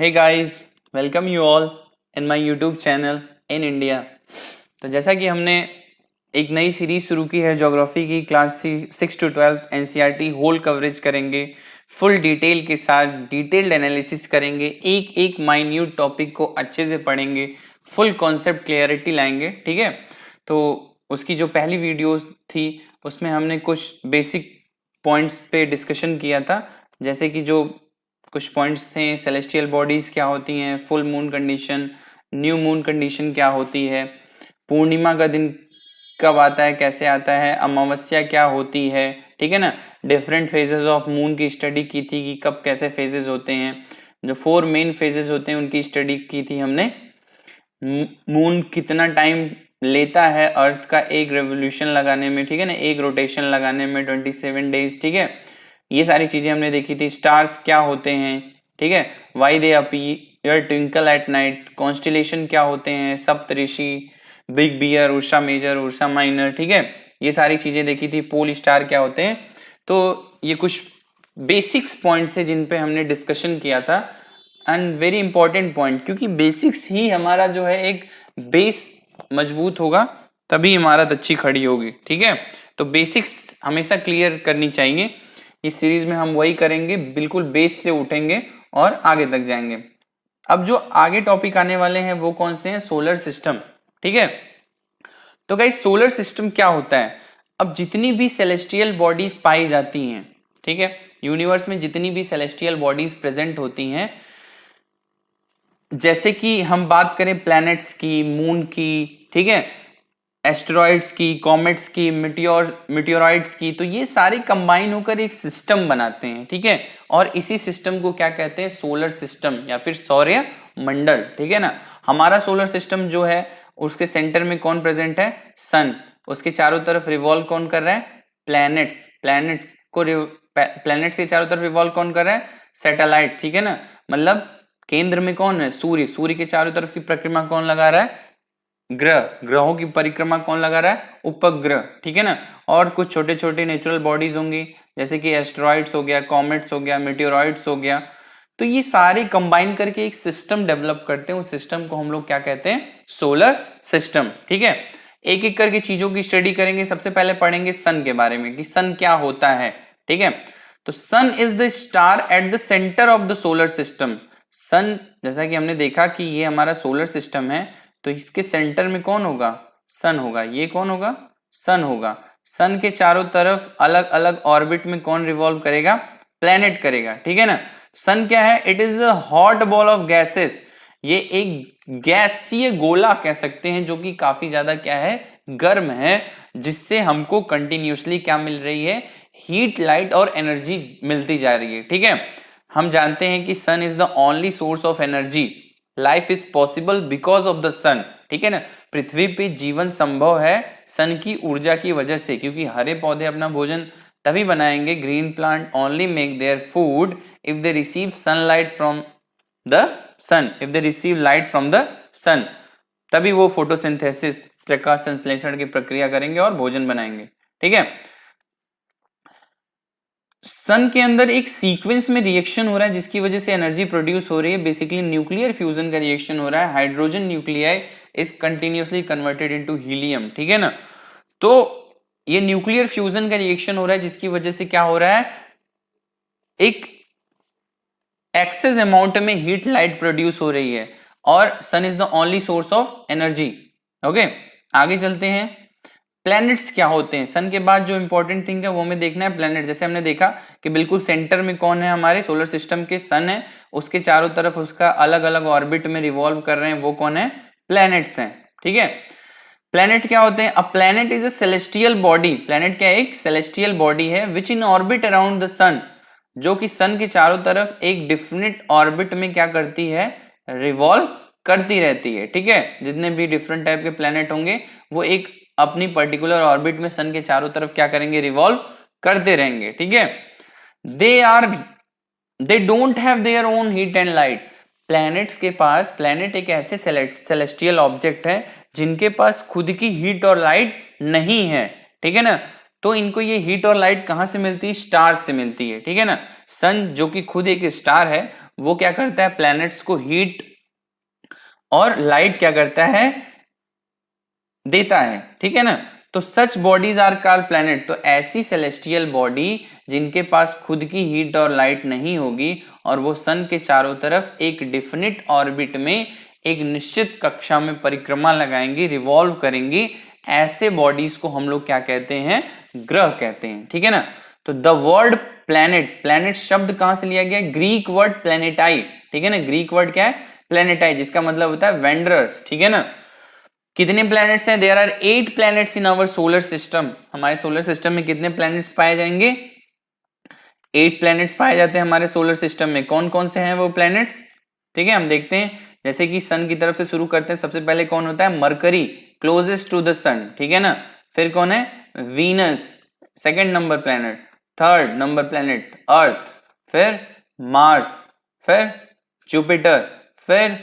Hey guys, welcome you all in my YouTube channel in India. तो जैसा कि हमने एक नई सीरीज शुरू की है ज्योग्राफी की, class 6 to 12 NCERT whole coverage करेंगे, फुल डिटेल के साथ डिटेल्ड एनालिसिस करेंगे, एक एक माइन्यूट टॉपिक को अच्छे से पढ़ेंगे, फुल कॉन्सेप्ट क्लियरिटी लाएंगे। ठीक है, तो उसकी जो पहली वीडियोस थी उसमें हमने कुछ बेसिक पॉइंट्स पे डिस्कशन किया था, जैसे कि जो कुछ पॉइंट्स थे, सेलेस्टियल बॉडीज क्या होती हैं, full moon condition, new moon condition क्या होती है, पूर्णिमा का दिन कब आता है, कैसे आता है, अमावस्या क्या होती है, ठीक है ना। डिफरेंट फेजेस ऑफ मून की स्टडी की थी कि कब कैसे फेजेस होते हैं, जो 4 मेन फेजेस होते हैं उनकी स्टडी की थी हमने। मून कितना टाइम लेता है अर्थ का एक रेवोल्यूशन लगाने में, ठीक है ना, एक रोटेशन लगाने में 27 डेज, ठीक है। ये सारी चीजें हमने देखी थी। स्टार्स क्या होते हैं, ठीक है, why they appear twinkle at night, constellation क्या होते हैं, Saptarishi, Big Bear, Ursa Major, Ursa Minor, ठीक है, ये सारी चीजें देखी थी। पोल स्टार क्या होते हैं। तो ये कुछ बेसिक्स पॉइंट थे जिन पे हमने डिस्कशन किया था, एंड वेरी इंपॉर्टेंट पॉइंट, क्योंकि बेसिक्स ही हमारा जो है एक बेस मजबूत होगा तभी इमारत अच्छी खड़ी होगी। ठीक है, तो बेसिक्स हमेशा क्लियर करनी चाहिए। इस सीरीज में हम वही करेंगे, बिल्कुल बेस से उठेंगे और आगे तक जाएंगे। अब जो आगे टॉपिक आने वाले हैं वो कौन से हैं, सोलर सिस्टम। ठीक है, तो गाइस सोलर सिस्टम क्या होता है। अब जितनी भी सेलेस्टियल बॉडीज पाई जाती हैं, ठीक है, यूनिवर्स में जितनी भी सेलेस्टियल बॉडीज प्रेजेंट होती हैं, जैसे कि हम बात करें प्लैनेट्स की, मून की, ठीक है, एस्टेरॉइड्स की, कॉमेट्स की, मिटियोराइड्स की, तो ये सारे कंबाइन होकर एक सिस्टम बनाते हैं। ठीक है, और इसी सिस्टम को क्या कहते हैं, सोलर सिस्टम या फिर सौर्य मंडल। ठीक है ना, हमारा सोलर सिस्टम जो है उसके सेंटर में कौन प्रेजेंट है, सन। उसके चारों तरफ रिवॉल्व कौन कर रहा है, प्लैनेट्स। प्लैनेट्स के चारों तरफ रिवॉल्व कौन कर रहा है, सैटेलाइट। ठीक है ना, मतलब केंद्र में कौन है, सूर्य। सूर्य के चारों तरफ की परिक्रमा कौन लगा रहा है, ग्रह। ग्रहों की परिक्रमा कौन लगा रहा है, उपग्रह। ठीक है ना, और कुछ छोटे छोटे नेचुरल बॉडीज होंगी, जैसे कि एस्टेरॉइड्स हो गया, कॉमेट्स हो गया, मेटेओरॉइड्स हो गया। तो ये सारे कंबाइन करके एक सिस्टम डेवलप करते हैं। उस सिस्टम को हम लोग क्या कहते हैं, सोलर सिस्टम। ठीक है, एक एक करके चीजों की स्टडी करेंगे। सबसे पहले पढ़ेंगे सन के बारे में कि सन क्या होता है। ठीक है, तो sun is the star at the centre of the solar system. Sun, जैसा कि हमने देखा कि ये हमारा सोलर सिस्टम है, तो इसके सेंटर में कौन होगा, सन होगा। ये कौन होगा, सन होगा। सन के चारों तरफ अलग अलग ऑर्बिट में कौन रिवॉल्व करेगा, प्लेनेट करेगा। ठीक है ना, सन क्या है, it is a hot ball of gases. ये एक गैसीय गोला कह सकते हैं जो कि काफी ज्यादा क्या है, गर्म है, जिससे हमको कंटिन्यूसली क्या मिल रही है, हीट, लाइट और एनर्जी मिलती जा रही है। ठीक है, हम जानते हैं कि sun is the only source of energy, life is possible because of the sun. ठीक है ना, पृथ्वी पे जीवन संभव है सन की ऊर्जा की वजह से, क्योंकि हरे पौधे अपना भोजन तभी बनाएंगे, green plant only make their food if they receive sunlight from the sun, if they receive light from the sun, तभी वो फोटोसिंथेसिस, प्रकाश संश्लेषण की प्रक्रिया करेंगे और भोजन बनाएंगे। ठीक है, सन के अंदर एक सीक्वेंस में रिएक्शन हो रहा है जिसकी वजह से एनर्जी प्रोड्यूस हो रही है। बेसिकली न्यूक्लियर फ्यूजन का रिएक्शन हो रहा है। Hydrogen nuclei is continuously converted into helium. ठीक है ना, तो ये न्यूक्लियर फ्यूजन का रिएक्शन हो रहा है जिसकी वजह से क्या हो रहा है, एक एक्सेस अमाउंट में हीट, लाइट प्रोड्यूस हो रही है, और sun is the only source of energy. Okay, आगे चलते हैं। प्लैनेट्स क्या होते हैं, सन के बाद जो इंपॉर्टेंट थिंग है वो हमें देखना है, प्लैनेट। जैसे हमने देखा कि बिल्कुल सेंटर में कौन है, हमारे सोलर सिस्टम के सन है, उसके चारों तरफ उसका अलग अलग ऑर्बिट में रिवॉल्व कर रहे हैं, वो कौन है, प्लैनेट्स हैं। ठीक है, प्लैनेट क्या होते हैं, a planet is a celestial body. Planet क्या है, एक सेलेस्टियल बॉडी है विच इन ऑर्बिट अराउंड द सन, जो कि सन के चारों तरफ एक डिफरेंट ऑर्बिट में क्या करती है, रिवॉल्व करती रहती है। ठीक है, जितने भी डिफरेंट टाइप के प्लैनेट होंगे वो एक अपनी पर्टिकुलर ऑर्बिट में सन के चारों तरफ क्या करेंगे, रिवॉल्व करते रहेंगे। ठीक है, they don't have their own heat and light. Planets के पास, प्लैनेट एक ऐसे सेलेस्टियल ऑब्जेक्ट है जिनके पास खुद की हीट और लाइट नहीं है। ठीक है ना, तो इनको ये हीट और लाइट कहां से मिलती है? स्टार से मिलती है, ठीक है ना। सन जो कि खुद एक स्टार है वो क्या करता है? प्लैनेट्स को हीट और लाइट क्या करता है? देता है, ठीक है ना। तो सच बॉडीज आर कॉल्ड प्लैनेट। तो ऐसी सेलेस्टियल बॉडी जिनके पास खुद की हीट और लाइट नहीं होगी और वो सन के चारों तरफ एक डिफिनिट ऑर्बिट में एक निश्चित कक्षा में परिक्रमा लगाएंगी, रिवॉल्व करेंगी, ऐसे बॉडीज को हम लोग क्या कहते हैं? ग्रह कहते हैं, ठीक है ना। तो द वर्ड प्लैनेट, प्लैनेट शब्द कहां से लिया गया? ग्रीक वर्ड प्लैनेटाई, ठीक है ना। ग्रीक वर्ड क्या है? प्लैनेटाई, जिसका मतलब होता है वेंडरर्स, ठीक है ना। कितने प्लैनेट्स हैं? There are 8 planets in our solar system. हमारे सोलर सिस्टम में कितने प्लैनेट्स पाए जाएंगे? 8 प्लैनेट्स पाए जाते हैं हमारे सोलर सिस्टम में। कौन कौन से हैं वो प्लैनेट्स? ठीक है, हम देखते हैं। जैसे कि सन की तरफ से शुरू करते हैं। सबसे पहले कौन होता है? Mercury, closest to the sun, ठीक है ना। फिर कौन है? Venus, second number planet. Third number planet Earth, फिर मार्स, फिर जुपिटर, फिर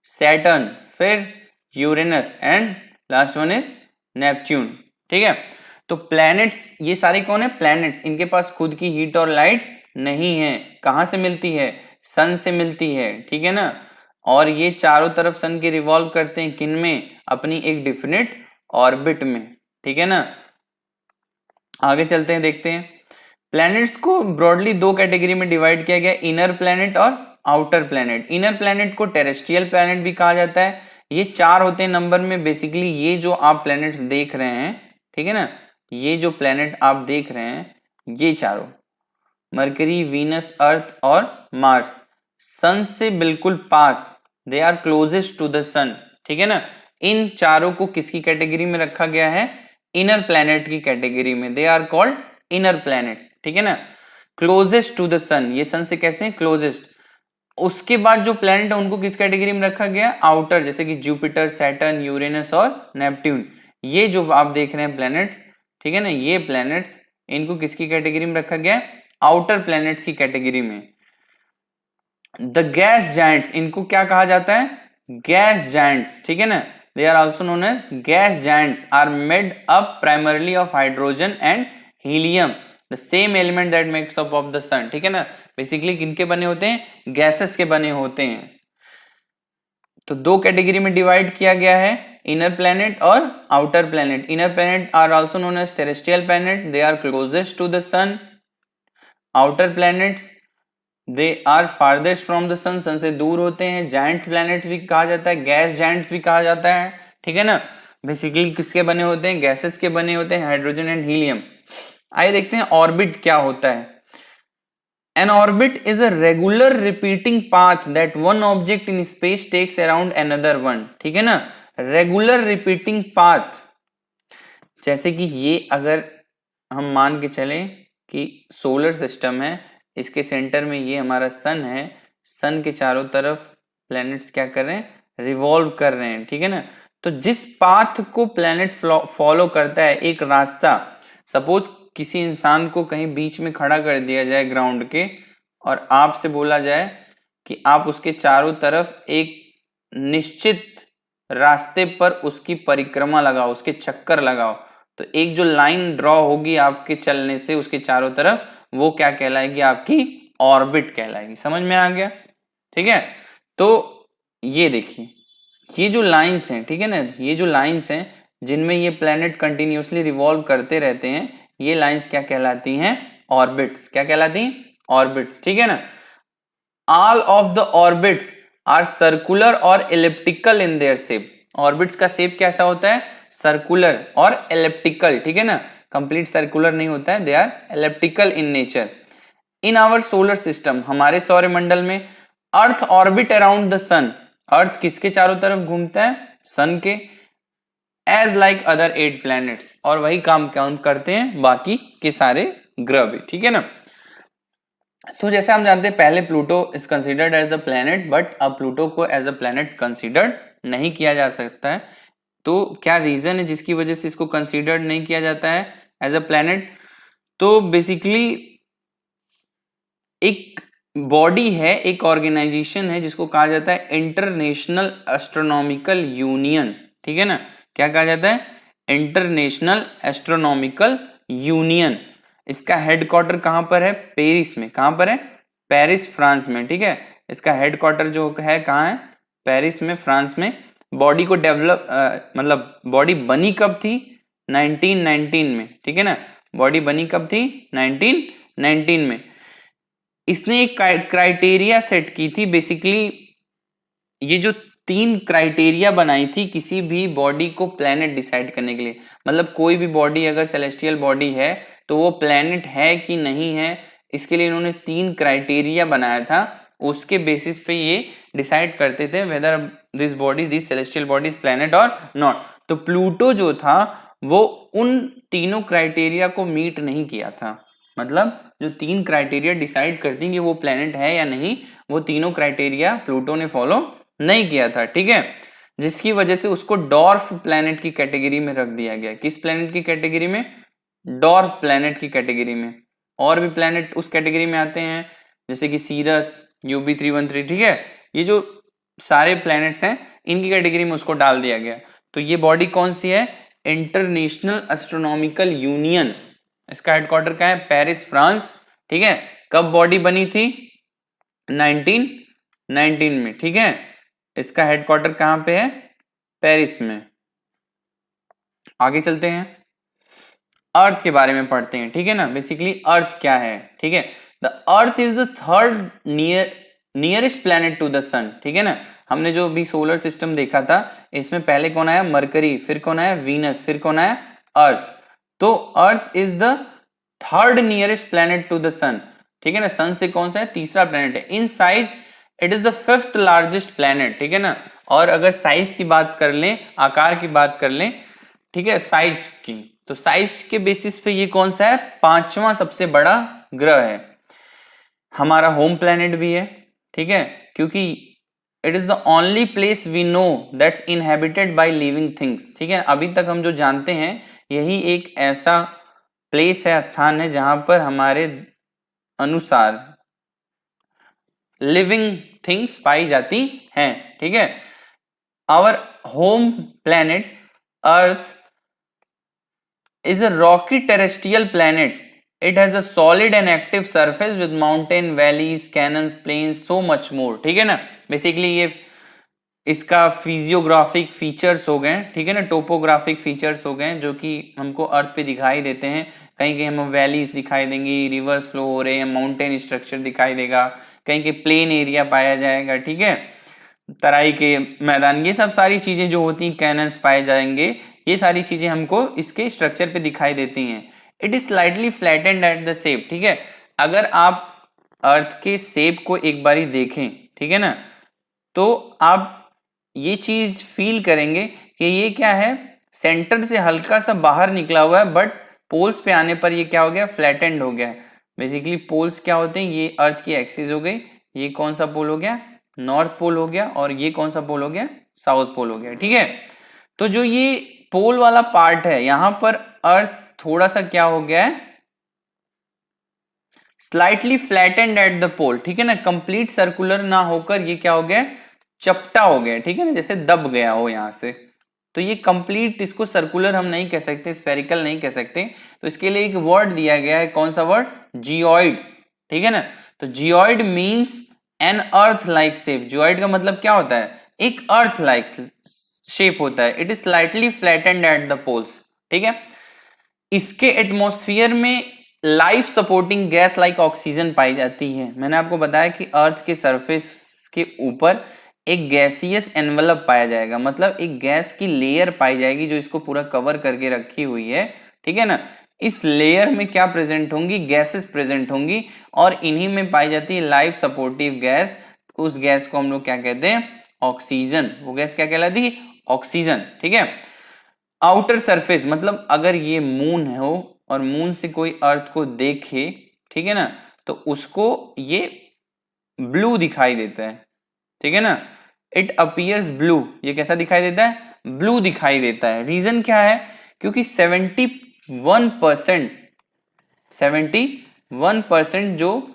सैटर्न, फिर Uranus and last one is Neptune, ठीक है। तो प्लैनेट्स ये सारे कौन है? प्लैनेट्स। इनके पास खुद की हीट और लाइट नहीं है। कहां से मिलती है? सन से मिलती है, ठीक है ना। और ये चारों तरफ सन के रिवॉल्व करते हैं, किन में? अपनी एक डिफिनिट ऑर्बिट में, ठीक है ना। आगे चलते हैं, देखते हैं। प्लैनेट्स को ब्रॉडली दो कैटेगरी में डिवाइड किया गया, इनर प्लैनेट और आउटर प्लैनेट। इनर प्लैनेट को टेरेस्ट्रियल प्लैनेट भी कहा जाता है। ये 4 होते हैं नंबर में। बेसिकली ये जो आप प्लैनेट्स देख रहे हैं, ठीक है ना, ये जो प्लैनेट आप देख रहे हैं ये चारों, मरकरी, वीनस, अर्थ और मार्स, सन से बिल्कुल पास, they are closest to the sun, ठीक है ना। इन चारों को किसकी कैटेगरी में रखा गया है? इनर प्लैनेट की कैटेगरी में। They are called inner planet, ठीक है ना। क्लोजेस्ट टू द सन, ये सन से कैसे? क्लोजेस्ट। उसके बाद जो प्लैनेट है उनको किस कैटेगरी में रखा गया? आउटर, जैसे कि जुपिटर, सैटर्न, यूरेनस और नेपट्यून। ये जो आप देख रहे हैं प्लैनेट्स, ठीक है ना, ये प्लैनेट्स, इनको किसकी कैटेगरी में रखा गया? आउटर प्लैनेट्स की कैटेगरी में। द गैस जायंट्स, इनको क्या कहा जाता है? गैस जायंट्स, ठीक है ना। They are also known as gas giants, are made up primarily of hydrogen and helium, the same element that makes up of the sun, ठीक है ना। बेसिकली किनके बने होते हैं? गैसेस के बने होते हैं। तो दो कैटेगरी में डिवाइड किया गया है, इनर प्लैनेट और outer planet. Inner planet are also known as terrestrial planet, they are closest to the sun. Outer planets, they are farthest from the sun, sun से दूर होते हैं। जायंट प्लैनेट भी कहा जाता है, गैस जायंट्स भी कहा जाता है, ठीक है ना। बेसिकली किसके बने होते हैं? गैसेस के बने होते हैं, हाइड्रोजन एंड हीलियम। आइए देखते हैं ऑर्बिट क्या होता है। An orbit is a regular repeating path that one object in space takes around another one, ठीक है ना। रेगुलर रिपीटिंग पाथ, जैसे कि ये अगर हम मान के चलें कि सोलर सिस्टम है, इसके सेंटर में ये हमारा सन है, सन के चारों तरफ प्लैनेट्स क्या कर रहे हैं? रिवॉल्व कर रहे हैं, ठीक है ना। तो जिस पाथ को प्लैनेट फॉलो करता है, एक रास्ता, सपोज किसी इंसान को कहीं बीच में खड़ा कर दिया जाए ग्राउंड के और आपसे बोला जाए कि आप उसके चारों तरफ एक निश्चित रास्ते पर उसकी परिक्रमा लगाओ, उसके चक्कर लगाओ, तो एक जो लाइन ड्रॉ होगी आपके चलने से उसके चारों तरफ, वो क्या कहलाएगी? आपकी ऑर्बिट कहलाएगी। समझ में आ गया? ठीक है। तो ये देखिए, ये जो लाइंस हैं, ठीक है ना, ये जो लाइंस हैं जिनमें ये प्लैनेट कंटिन्यूअसली रिवॉल्व करते रहते हैं, ये लाइंस क्या कहलाती हैं? ऑर्बिट्स। क्या कहलाती हैं? ऑर्बिट्स, ठीक है ना। All of the orbits are circular और elliptical in their shape. Orbits का शेप कैसा होता है? सर्कुलर और एलिप्टिकल, ठीक है ना। कंप्लीट सर्कुलर नहीं होता है, they are elliptical in nature. In our solar system, हमारे सौरमंडल में, Earth orbit around the sun, Earth किसके चारों तरफ घूमता है? सन के। एज लाइक अदर 8 प्लैनेट्स, और वही काम काउंट करते हैं बाकी के सारे ग्रह भी, ठीक है ना। तो जैसे हम जानते हैं पहले Pluto is considered as a planet, but अब प्लूटो को एज अ प्लैनेट कंसिडर्ड नहीं किया जा सकता है। तो क्या रीजन है जिसकी वजह से इसको कंसिडर्ड नहीं किया जाता है एज अ प्लैनेट? तो बेसिकली एक बॉडी है, एक ऑर्गेनाइजेशन है जिसको कहा जाता है इंटरनेशनल एस्ट्रोनॉमिकल यूनियन, ठीक है ना। क्या कहा जाता है? इंटरनेशनल एस्ट्रोनॉमिकल यूनियन, इसका हेडक्वार्टर कहां पर है? पेरिस में। कहां पर है? पेरिस फ्रांस में। ठीक है, इसका हेडक्वार्टर जो है कहां है? पेरिस में, फ्रांस में। बॉडी को डेवलप मतलब बॉडी बनी कब थी? 1919 में। ठीक है ना, बॉडी बनी कब थी? 1919 में। इसने एक क्राइटेरिया सेट की थी, बेसिकली ये जो 3 क्राइटेरिया बनाई थी किसी भी बॉडी को प्लेनेट डिसाइड करने के लिए। मतलब कोई भी बॉडी अगर सेलेस्टियल बॉडी है तो वो प्लेनेट है कि नहीं है, इसके लिए इन्होंने 3 क्राइटेरिया बनाया था। उसके बेसिस पे ये डिसाइड करते थे whether this body, this celestial body is planet और नॉट। तो प्लूटो जो था वो उन तीनों क्राइटेरिया को मीट नहीं किया था। मतलब जो 3 क्राइटेरिया डिसाइड करती हैं कि वो प्लेनेट है या नहीं, वो तीनों क्राइटेरिया प्लूटो ने फॉलो नहीं किया था। ठीक है, जिसकी वजह से उसको डॉर्फ प्लैनेट की कैटेगरी में रख दिया गया। किस प्लैनेट की कैटेगरी में? डॉर्फ प्लैनेट की कैटेगरी में। और भी प्लैनेट उस कैटेगरी में आते हैं जैसे कि सीरस, UB313। ठीक है, ये जो सारे प्लैनेट्स हैं इनकी कैटेगरी में उसको डाल दिया गया। तो ये बॉडी कौन सी है? International astronomical union. इसका हेडक्वार्टर कहाँ है? Paris, France. ठीक है, कब बॉडी बनी थी? 1919 में। ठीक है, इसका हेडक्वार्टर कहां पे है? पेरिस में। आगे चलते हैं, अर्थ के बारे में पढ़ते हैं। ठीक है ना, बेसिकली अर्थ क्या है? ठीक है, the earth is the third nearest planet to the sun. ठीक है ना, हमने जो भी सोलर सिस्टम देखा था इसमें पहले कौन आया? मरकरी, फिर कौन आया? वीनस, फिर कौन आया? अर्थ। तो earth is the third nearest planet to the sun. ठीक है ना, सन से कौन सा है? तीसरा प्लैनेट है। In size it is the 5th largest planet. ठीक है ना, और अगर साइज की बात कर लें, आकार की बात कर लें, ठीक है, साइज की, तो साइज के बेसिस पे ये कौन सा है? 5वां सबसे बड़ा ग्रह है। हमारा होम प्लैनेट भी है। ठीक है, क्योंकि it is the only place we know that's inhabited by living things. ठीक है, अभी तक हम जो जानते हैं यही एक ऐसा प्लेस है, स्थान है जहां पर हमारे अनुसार लिविंग थिंग्स पाई जाती हैं। ठीक है, our home planet Earth is a rocky terrestrial planet. It has a solid and active surface with mountain, valleys, canyons, plains, so much more. ठीक है ना, बेसिकली ये इसका फिजियोग्राफिक फीचर्स हो गए। ठीक है ना, टोपोग्राफिक फीचर्स हो गए जो कि हमको अर्थ पे दिखाई देते हैं। कहीं कहीं हमें वैलीज दिखाई देंगी, रिवर्स फ्लो हो रहे हैं, माउंटेन स्ट्रक्चर दिखाई देगा, कहीं के प्लेन एरिया पाया जाएगा। ठीक है, तराई के मैदान, ये सब सारी चीजें जो होती हैं, कैनन्स पाए जाएंगे, ये सारी चीजें हमको इसके स्ट्रक्चर पे दिखाई देती हैं। It is slightly flattened at the shape. ठीक है, अगर आप अर्थ के शेप को एक बारी देखें, ठीक है ना, तो आप ये चीज फील करेंगे कि ये क्या है? सेंटर से हल्का सा बाहर निकला हुआ है, बट पोल्स पे आने पर ये क्या हो गया? फ्लैटेंड हो गया। बेसिकली पोल्स क्या होते हैं? ये अर्थ की एक्सिस हो गई। ये कौन सा पोल हो गया? नॉर्थ पोल हो गया। और ये कौन सा पोल हो गया? साउथ पोल हो गया। ठीक है, तो जो ये पोल वाला पार्ट है यहां पर अर्थ थोड़ा सा क्या हो गया है? स्लाइटली फ्लैटेंड एट द पोल। ठीक है ना, कंप्लीट सर्कुलर ना होकर ये क्या हो गया? चपटा हो गया। ठीक है ना, जैसे दब गया हो यहां से। तो ये कंप्लीट, इसको सर्कुलर हम नहीं कह सकते, स्फेरिकल नहीं कह सकते। तो इसके लिए एक वर्ड दिया गया है। कौन सा वर्ड? जियोइड। ठीक है ना, तो geoid means an Earth like shape. Geoid का मतलब क्या होता है? एक अर्थ लाइक शेप होता है। It is slightly flattened at the poles. ठीक है, इसके एटमॉस्फेयर में life supporting gas like oxygen पाई जाती है। मैंने आपको बताया कि अर्थ के सरफेस के ऊपर एक गैसियस एनवलप पाया जाएगा, मतलब एक गैस की लेयर पाई जाएगी जो इसको पूरा कवर करके रखी हुई है। ठीक है ना, इस लेयर में क्या प्रेजेंट होंगी? गैसेस प्रेजेंट होंगी, और इन्हीं में पाई जाती है लाइफ सपोर्टिव गैस। उस गैस को हम लोग क्या कहते हैं? ऑक्सीजन। वो गैस क्या कहलाती है? ऑक्सीजन। ठीक है, आउटर सरफेस, मतलब अगर ये मून हो और मून से कोई अर्थ को देखे, ठीक है ना, तो उसको ये ब्लू दिखाई देता है। ठीक है ना, इट अपीयर्स ब्लू। ये कैसा दिखाई देता है? ब्लू दिखाई देता है। रीजन क्या है? क्योंकि 71% जो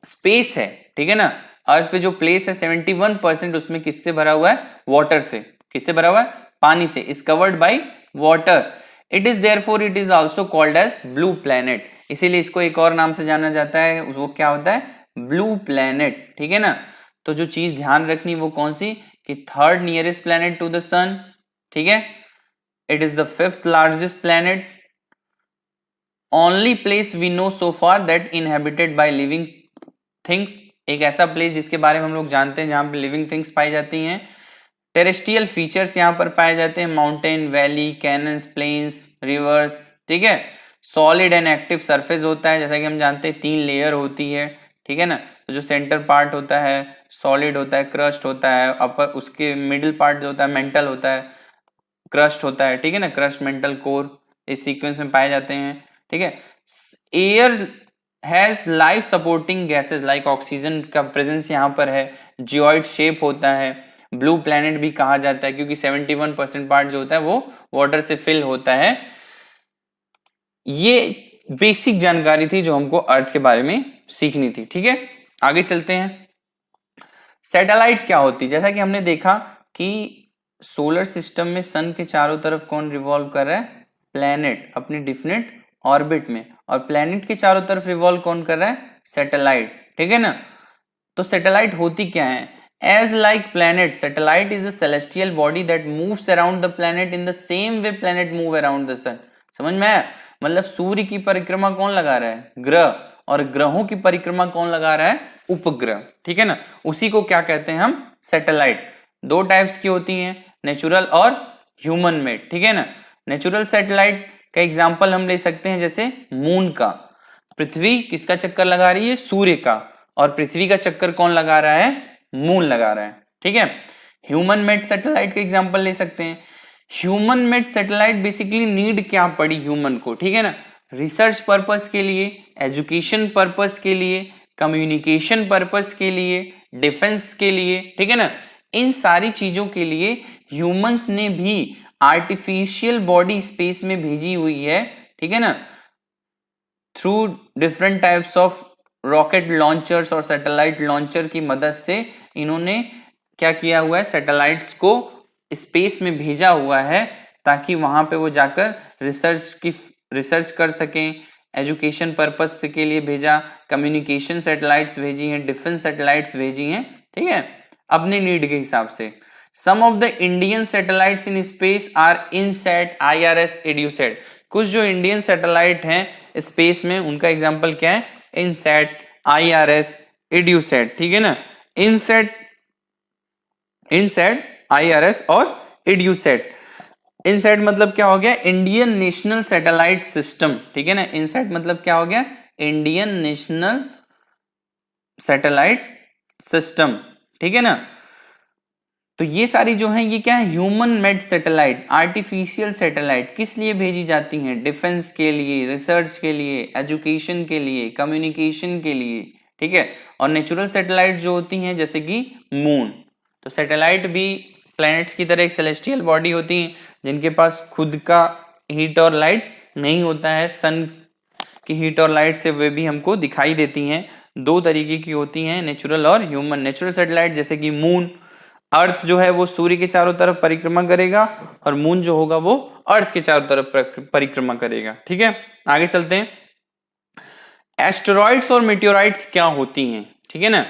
स्पेस है, ठीक है ना, अर्थ पे जो प्लेस है 71% उसमें किससे भरा हुआ है? वाटर से। किससे भरा हुआ है? पानी से। Is covered by water. It is therefore it is also called as blue planet, इसीलिए इसको एक और नाम से जाना जाता है, वो क्या होता है, ब्लू प्लैनेट, ठीक है ना। तो जो चीज ध्यान रखनी वो कौन सी, कि third nearest planet to the sun, ठीक है, it is the fifth largest planet, only place we know so far that inhabited by living things, एक ऐसा प्लेस जिसके बारे में हम लोग जानते हैं जहां पे लिविंग थिंग्स पाई जाती हैं। टेरेस्ट्रियल फीचर्स यहाँ पर पाए जाते हैं, mountain, valley, canyons, plains, rivers, ठीक है। सॉलिड एंड एक्टिव सरफेस होता है, जैसा कि हम जानते हैं 3 लेयर होती है, ठीक है ना। तो जो सेंटर पार्ट होता है सॉलिड होता है, क्रस्ट होता है, अपर उसके मिडिल पार्ट जो होता है मेंटल होता है, क्रस्ट होता है, ठीक है ना, क्रस्ट, मेंटल, कोर इस सीक्वेंस में पाए जाते हैं, ठीक है। Air has life supporting gases like oxygen का प्रेजेंस यहाँ पर है, जियोइड शेप होता है, ब्लू प्लैनेट भी कहा जाता है क्योंकि 71% पार्ट जो होता है वो वाटर से फिल होता है। ये बेसिक जानकारी थी जो हमको अर्थ के बारे में सीखनी थी, ठीक है। आगे चलते हैं। सैटेलाइट क्या होती है, जैसा कि हमने देखा कि सोलर सिस्टम में सन के चारों तरफ कौन रिवॉल्व कर रहा है, प्लैनेट अपनी डिफिनिट ऑर्बिट में, और प्लैनेट के चारों तरफ रिवॉल्व कौन कर रहा है, सैटेलाइट, ठीक है ना। तो सैटेलाइट होती क्या है, as like planet satellite is a celestial body that moves around the planet in the same way planet move around the sun. समझ में आया, मतलब सूर्य की परिक्रमा कौन लगा रहा है, ग्रह, और ग्रहों की परिक्रमा कौन लगा रहा है, उपग्रह, ठीक है ना। उसी को क्या कहते हैं हम, सैटेलाइट। 2 टाइप्स की होती हैं, नेचुरल और ह्यूमन मेड, ठीक है ना। नेचुरल सैटेलाइट का एग्जांपल हम ले सकते हैं जैसे मून का, पृथ्वी किसका चक्कर लगा रही है, सूर्य का, और पृथ्वी का चक्कर कौन लगा रहा है, मून लगा रहा है, ठीक है। ह्यूमन मेड सैटेलाइट का एग्जांपल ले सकते हैं। Human made satellite basically need क्या पड़ी ह्यूमन को, ठीक है ना, रिसर्च पर्पस के लिए, एजुकेशन पर्पस के लिए, कम्युनिकेशन पर्पस के लिए, डिफेंस के लिए, ठीक है ना। इन सारी चीजों के लिए ह्यूमंस ने भी आर्टिफिशियल बॉडी स्पेस में भेजी हुई है, ठीक है ना, through different types of rocket launchers और सैटेलाइट लॉन्चर की मदद से इन्होंने क्या किया हुआ है, सैटेलाइट्स को स्पेस में भेजा हुआ है ताकि वहां पे वो जाकर रिसर्च कर सकें, एजुकेशन पर्पस के लिए भेजा, कम्युनिकेशन सैटेलाइट्स भेजी हैं, डिफेंस सैटेलाइट्स भेजी हैं, ठीक है, अपनी नीड के हिसाब से। Some of the Indian satellites in space are INSAT, IRS, EDUSAT. कुछ जो इंडियन सैटेलाइट हैं स्पेस में उनका एग्जांपल क्या है, इनसैट, IRS, एड्यूसैट, ठीक है ना। इनसैट, IRS और एड्यूसैट। इनसैट मतलब क्या हो गया, इंडियन नेशनल सैटेलाइट सिस्टम, ठीक है ना। इनसैट मतलब क्या हो गया, इंडियन नेशनल सैटेलाइट सिस्टम, ठीक है ना। तो ये सारी जो है ये क्या है, human made satellite, artificial satellite किस लिए भेजी जाती हैं, डिफेंस के लिए, रिसर्च के लिए, एजुकेशन के लिए, कम्युनिकेशन के लिए, ठीक है। और नेचुरल सैटेलाइट जो होती हैं जैसे कि मून। तो सैटेलाइट भी प्लैनेट्स की तरह एक सेलेस्टियल बॉडी होती है जिनके पास खुद का हीट और लाइट नहीं होता है, सन की हीट और लाइट से वे भी हमको दिखाई देती हैं। 2 तरीके की होती हैं, नेचुरल और ह्यूमन। नेचुरल सैटेलाइट जैसे कि मून, अर्थ जो है वो सूर्य के चारों तरफ परिक्रमा करेगा, और मून जो होगा वो अर्थ के चारों तरफ परिक्रमा करेगा, ठीक है। आगे चलते हैं। एस्टेरॉइड्स और मेटेओराइट्स क्या होती हैं, ठीक है ना,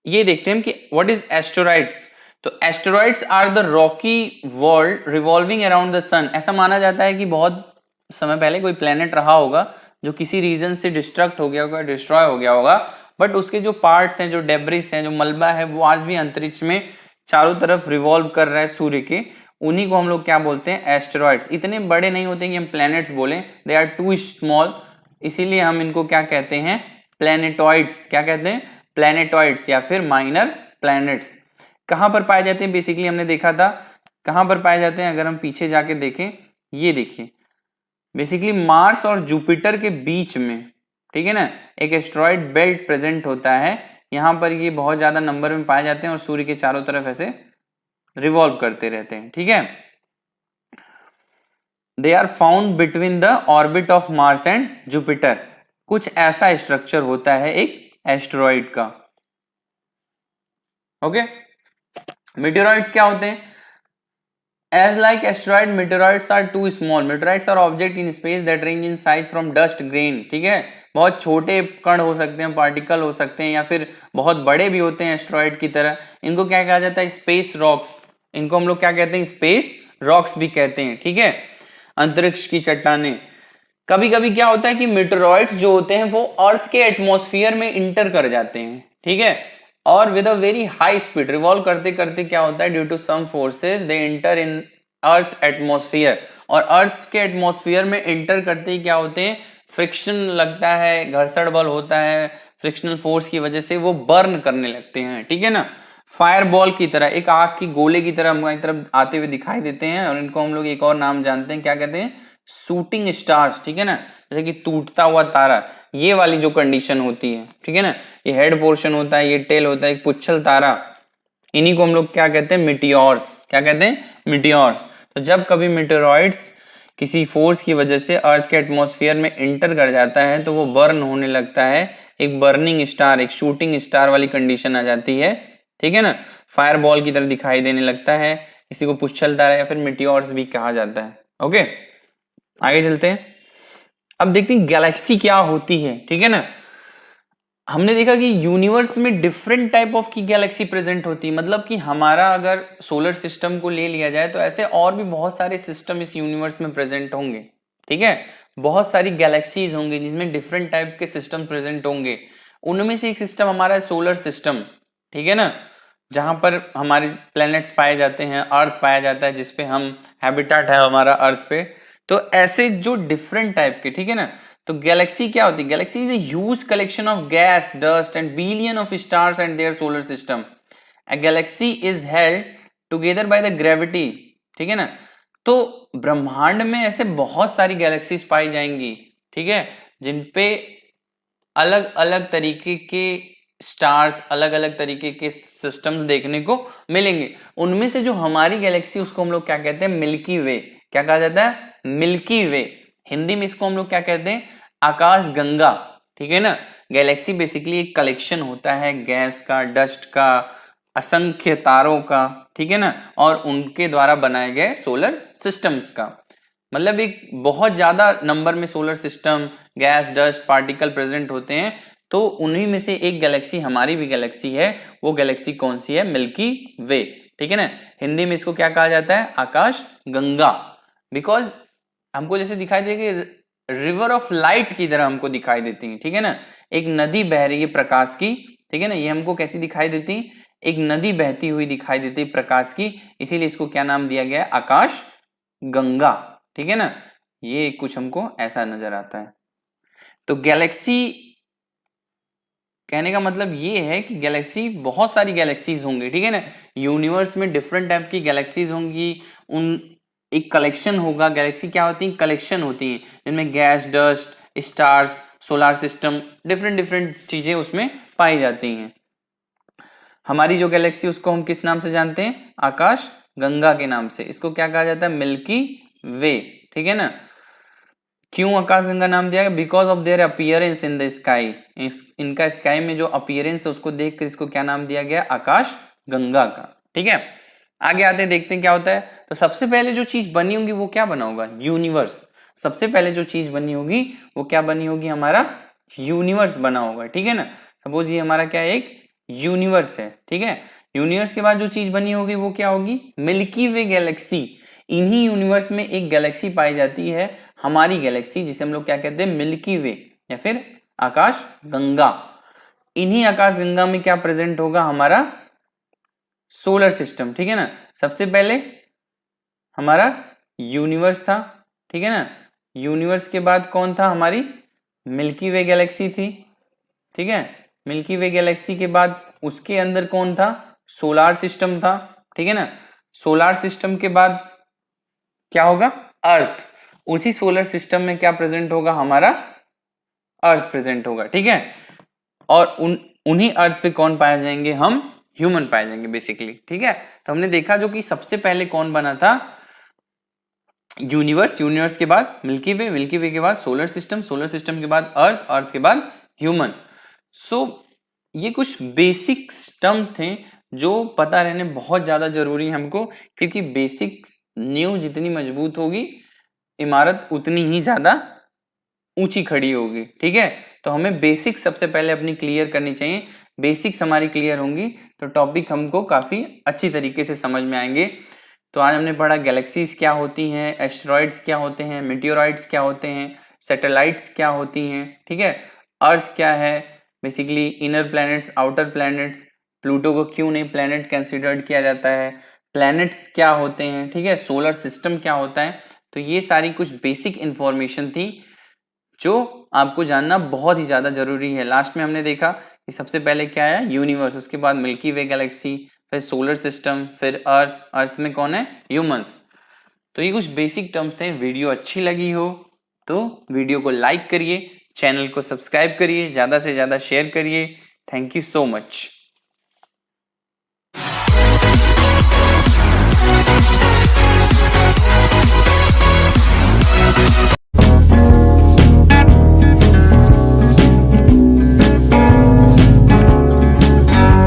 ये देखते हैं कि व्हाट इज एस्टेरॉइड्स। तो asteroids are the rocky world revolving around the sun. ऐसा माना जाता है कि बहुत समय पहले कोई प्लेनेट रहा होगा जो किसी रीजन से डिस्ट्रक्ट हो गया होगा, डिस्ट्रॉय हो गया होगा, बट उसके जो पार्ट्स हैं, जो डेब्रिस हैं, जो मलबा है, वो आज भी अंतरिक्ष में चारों तरफ रिवॉल्व कर रहा है सूर्य के। उन्हीं को हम लोग क्या बोलते हैं, एस्टेरॉइड्स। इतने बड़े नहीं होते कि हम प्लैनेट्स बोलें, दे आर टू स्मॉल, इसीलिए हम इनको क्या कहते हैं, प्लैनेटॉइड्स। क्या कहते हैं, प्लैनेटॉइड्स या फिर माइनर प्लैनेट्स। कहां पर पाए जाते हैं, बेसिकली हमने देखा था कहां पर पाए जाते हैं, अगर हम पीछे जाके देखें, ये देखिए बेसिकली मार्स और जुपिटर के बीच में, ठीक है ना, एक एस्टेरॉइड बेल्ट प्रेजेंट होता है। यहां पर ये बहुत ज्यादा नंबर में पाए जाते हैं और सूर्य के चारों तरफ ऐसे रिवॉल्व करते रहते हैं, ठीक है। They are found between the orbit of Mars and Jupiter. कुछ ऐसा स्ट्रक्चर होता है एक एस्टेरॉइड का, ओके। मेटेरॉइड्स क्या होते हैं, As like asteroid, meteoroids are too small. Meteoroids are object in space that range in size from dust grain. ठीक है, बहुत छोटे कण हो सकते हैं, पार्टिकल हो सकते हैं, या फिर बहुत बड़े भी होते हैं एस्ट्रॉइड की तरह. इनको क्या कहा जाता है? Space rocks. इनको हम लोग क्या कहते हैं? स्पेस रॉक्स भी कहते हैं. ठीक है, अंतरिक्ष की चट्टानें. कभी कभी क्या होता है कि मेटेरॉइड्स जो होते हैं वो अर्थ के एटमॉस्फेयर में इंटर कर जाते हैं. ठीक है, और with a very high speed revolve करते करते क्या होता है, due to some forces they enter in Earth atmosphere. और अर्थ के एटमॉस्फेयर में इंटर करते ही क्या होते हैं? फ्रिक्शन लगता है, घर्षण बल होता है, फ्रिक्शनल फोर्स की वजह से वो बर्न करने लगते हैं. ठीक है ना, फायर बॉल की तरह, एक आग की गोले की तरह हमारी तरफ आते हुए दिखाई देते हैं. और इनको हम लोग एक और नाम जानते हैं, क्या कहते हैं? Shooting stars. ठीक है ना, जैसे कि टूटता हुआ तारा, ये वाली जो कंडीशन होती है. ठीक है ना, ये हेड पोर्शन होता है, ये टेल होता है, एक पुच्छल तारा. इन्हीं को हम लोग क्या कहते हैं? मिटियोर्स. क्या कहते हैं? मिटियोर्स. तो जब कभी मेटेरॉइड्स किसी फोर्स की वजह से अर्थ के एटमॉस्फेयर में इंटर कर जाता है तो वो बर्न होने लगता है. एक बर्निंग स्टार, एक शूटिंग स्टार वाली कंडीशन आ जाती है. ठीक है ना, फायर बॉल की तरह दिखाई देने लगता है. इसी को पुच्छल तारा या फिर मिटियोर्स भी कहा जाता है. ओके, आगे चलते हैं. अब देखते हैं गैलेक्सी क्या होती है. ठीक है ना, हमने देखा कि यूनिवर्स में डिफरेंट टाइप ऑफ की गैलेक्सी प्रेजेंट होती है. मतलब कि हमारा अगर सोलर सिस्टम को ले लिया जाए तो ऐसे और भी बहुत सारे सिस्टम इस यूनिवर्स में प्रेजेंट होंगे. ठीक है, बहुत सारी गैलेक्सीज होंगी जिसमें डिफरेंट टाइप के सिस्टम प्रेजेंट होंगे. उनमें से एक सिस्टम हमारा है सोलर सिस्टम. ठीक है ना, जहां पर हमारे प्लैनेट्स पाए जाते हैं, अर्थ पाया जाता है जिसपे हम हैबिटेट है हमारा अर्थ पे. तो ऐसे जो डिफरेंट टाइप के, ठीक है ना, तो गैलेक्सी क्या होती है? Galaxy is a huge collection of gas, dust and billion of stars and their solar system. A galaxy is held together by the gravity. ठीक है ना, तो ब्रह्मांड में ऐसे बहुत सारी गैलेक्सीज पाई जाएंगी. ठीक है, जिनपे अलग अलग तरीके के स्टार्स, अलग अलग तरीके के सिस्टम्स देखने को मिलेंगे. उनमें से जो हमारी गैलेक्सी, उसको हम लोग क्या कहते हैं? मिल्की वे. क्या कहा जाता है? मिल्की वे. हिंदी में इसको हम लोग क्या कहते हैं? आकाश गंगा. ठीक है ना, गैलेक्सी बेसिकली एक कलेक्शन होता है गैस का, डस्ट का, असंख्य तारों का. ठीक है ना, और उनके द्वारा बनाए गए सोलर सिस्टम्स का. मतलब एक बहुत ज्यादा नंबर में solar system, gas, dust, particle present होते हैं. तो उन्हीं में से एक गैलेक्सी हमारी भी गैलेक्सी है. वो गैलेक्सी कौन सी है? मिल्की वे. ठीक है ना, हिंदी में इसको क्या कहा जाता है? आकाश गंगा. बिकॉज हमको जैसे दिखाई देगी रिवर ऑफ लाइट की तरह हमको दिखाई देती है. ठीक है ना, एक नदी बह रही है प्रकाश की. ठीक है ना, ये हमको कैसी दिखाई देती? एक नदी बहती हुई दिखाई देती प्रकाश की. इसीलिए इसको क्या नाम दिया गया? आकाश गंगा. ठीक है ना, ये कुछ हमको ऐसा नजर आता है. तो गैलेक्सी कहने का मतलब ये है कि गैलेक्सी, बहुत सारी गैलेक्सीज होंगी. ठीक है ना, यूनिवर्स में डिफरेंट टाइप की गैलेक्सीज होंगी. उन एक कलेक्शन होगा. गैलेक्सी क्या होती है? कलेक्शन होती है जिनमें gas, dust, stars, solar system, different different चीजें उसमें पाई जाती हैं. हमारी जो गैलेक्सी, उसको हम किस नाम से जानते हैं? आकाश गंगा के नाम से. इसको क्या कहा जाता है? मिल्की वे. ठीक है ना, क्यों आकाश गंगा नाम दिया गया? Because of their appearance in the sky. इनका स्काई में जो अपीयरेंस है उसको देख कर इसको क्या नाम दिया गया? आकाश गंगा का. ठीक है, आगे आते हैं, देखते हैं क्या होता है. तो सबसे पहले जो चीज बनी होगी वो क्या बना होगा? यूनिवर्स. सबसे पहले जो चीज बनी होगी वो क्या बनी होगी? हमारा यूनिवर्स बना होगा. ठीक है ना, सपोज ये हमारा क्या है? एक यूनिवर्स है. ठीक है, यूनिवर्स के बाद जो चीज बनी होगी वो क्या होगी? मिल्की वे गैलेक्सी. इन्हीं यूनिवर्स में एक गैलेक्सी पाई जाती है, हमारी गैलेक्सी, जिसे हम लोग क्या कहते हैं? मिल्की वे या फिर आकाश गंगा. इन्हीं आकाश गंगा में क्या प्रेजेंट होगा? हमारा सोलर सिस्टम. ठीक है ना, सबसे पहले हमारा यूनिवर्स था. ठीक है ना, यूनिवर्स के बाद कौन था? हमारी मिल्की वे गैलेक्सी थी. ठीक है, मिल्की वे गैलेक्सी के बाद उसके अंदर कौन था? सोलर सिस्टम था. ठीक है ना, सोलर सिस्टम के बाद क्या होगा? अर्थ. उसी सोलर सिस्टम में क्या प्रेजेंट होगा? हमारा अर्थ प्रेजेंट होगा. ठीक है, और उन्हीं अर्थ पे कौन पाए जाएंगे? हम ह्यूमन पाए जाएंगे बेसिकली. ठीक है, तो हमने देखा जो कि सबसे पहले कौन बना था? यूनिवर्स. यूनिवर्स के बाद मिल्की वे, मिल्की वे के बाद सोलर सिस्टम, सोलर सिस्टम के बाद अर्थ, अर्थ के बाद ह्यूमन. सो ये कुछ बेसिक टर्म थे जो पता रहने बहुत ज्यादा जरूरी है हमको, क्योंकि बेसिक नींव जितनी मजबूत होगी इमारत उतनी ही ज्यादा ऊंची खड़ी होगी। ठीक है, तो हमें बेसिक सबसे पहले अपनी क्लियर करनी चाहिए। बेसिक्स हमारी क्लियर होंगी तो टॉपिक हमको काफी अच्छी तरीके से समझ में आएंगे। तो आज हमने पढ़ा गैलेक्सीज क्या होती हैं, एस्टेरॉइड्स क्या होते हैं, मेटियोराइड्स क्या होते हैं, सैटेलाइट्स क्या होती हैं। ठीक है, अर्थ क्या है, basically inner planets, outer planets, Pluto को क्यों नहीं प्लैनेट कंसिडर्ड किया जाता है, प्लैनेट्स क्या होते हैं, ठीक है, सोलर सिस्टम क्या होता है। तो ये सारी कुछ बेसिक इंफॉर्मेशन थी जो आपको जानना बहुत ही ज्यादा जरूरी है। लास्ट में हमने देखा कि सबसे पहले क्या है, यूनिवर्स, उसके बाद मिल्की वे गैलेक्सी, फिर सोलर सिस्टम, फिर अर्थ, अर्थ में कौन है, ह्यूमंस। तो ये कुछ बेसिक टर्म्स थे। वीडियो अच्छी लगी हो तो वीडियो को लाइक करिए, चैनल को सब्सक्राइब करिए, ज्यादा से ज्यादा शेयर करिए। Thank you so much.